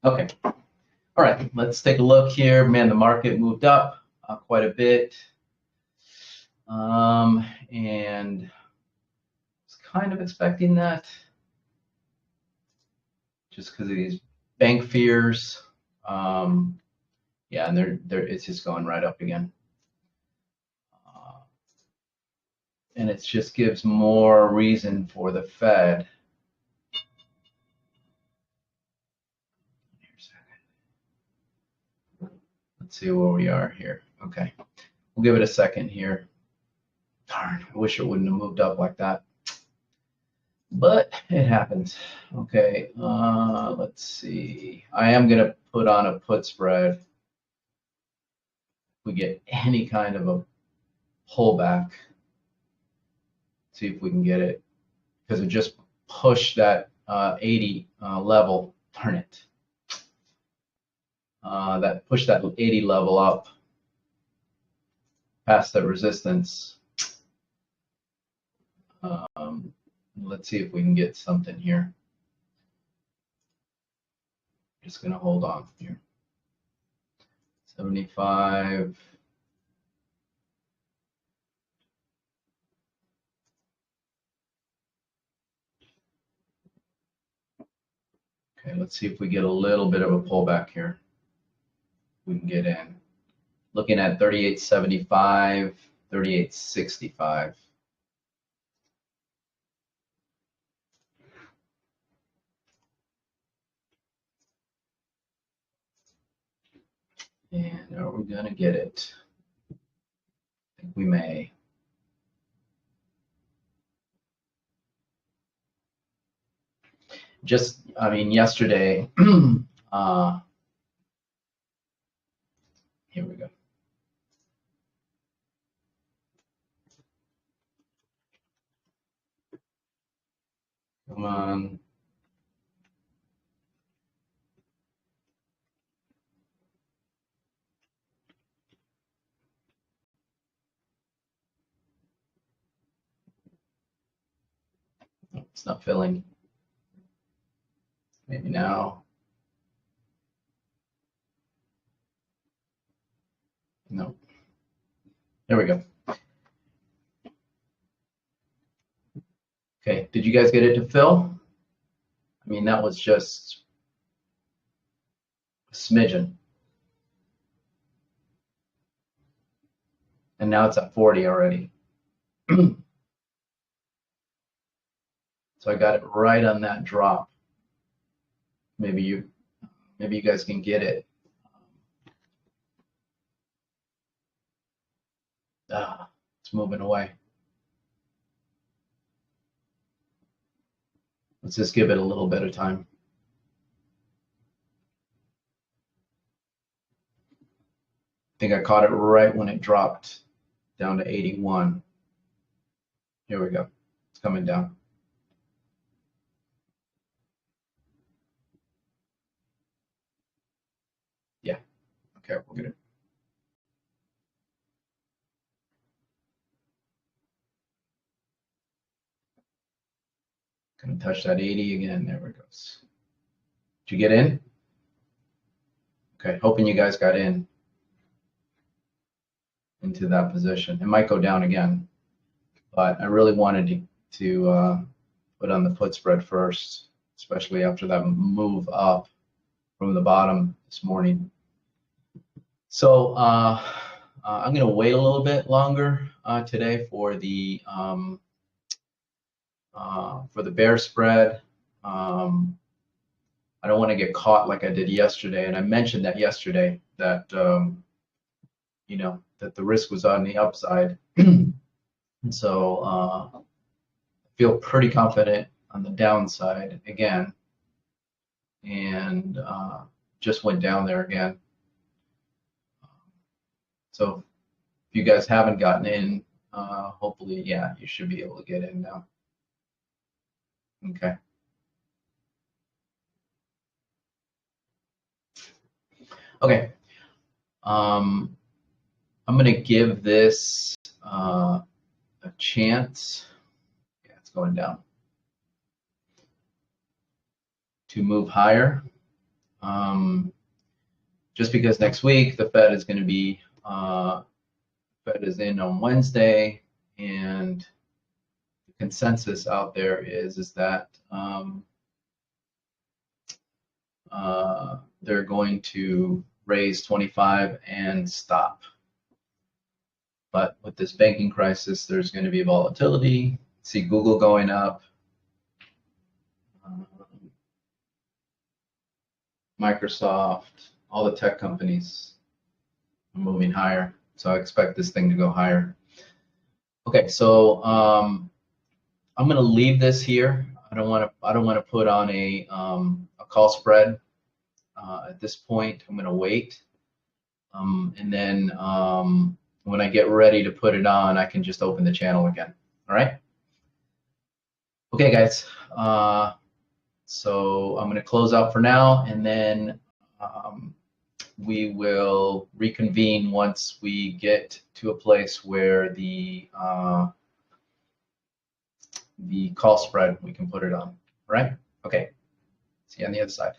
Okay. All right. Let's take a look here. Man, the market moved up quite a bit. And I was kind of expecting that just because of these bank fears. Yeah, and it's just going right up again. And it just gives more reason for the Fed. Let's see where we are here. Okay, we'll give it a second here. Darn, I wish it wouldn't have moved up like that. But it happens. Okay, let's see. I am going to put on a put spread. If we get any kind of a pullback, see if we can get it, because it just pushed that 80 level. Darn it. That pushed that 80 level up past that resistance. Let's see if we can get something here. Just going to hold on here. 75. Okay, let's see if we get a little bit of a pullback here. We can get in. Looking at 38.75, 38.65. And are we going to get it? I think we may. Just, I mean, yesterday, here we go. Come on. Oh, it's not filling. Maybe now. No. There we go. Okay, did you guys get it to fill? I mean, that was just a smidgen. And now it's at 40 already. So I got it right on that drop. Maybe you guys can get it. It's moving away. Let's just give it a little bit of time. I think I caught it right when it dropped down to 81. Here we go. It's coming down. Yeah. Okay, we'll get it. Gonna touch that 80 again. There it goes. Did you get in? Okay, hoping you guys got in into that position. It might go down again, but I really wanted to put on the put spread first, especially after that move up from the bottom this morning. So I'm going to wait a little bit longer today for the bear spread. I don't want to get caught like I did yesterday, and I mentioned that yesterday that you know, that the risk was on the upside, and so I feel pretty confident on the downside again, and just went down there again. So if you guys haven't gotten in, hopefully, yeah, you should be able to get in now. Okay. Okay. I'm going to give this a chance. Yeah, it's going down. To move higher. just because next week the Fed is going to be Fed is in on Wednesday, and the consensus out there is that they're going to raise 25 and stop. But with this banking crisis, there's going to be volatility. See Google going up, Microsoft, all the tech companies are moving higher. So I expect this thing to go higher. Okay, so I'm going to leave this here. I don't want to put on a call spread at this point. I'm going to wait, and then when I get ready to put it on, I can just open the channel again. All right. Okay, guys. So I'm going to close out for now, and then we will reconvene once we get to a place where the call spread, we can put it on. All right? Okay. See you on the other side.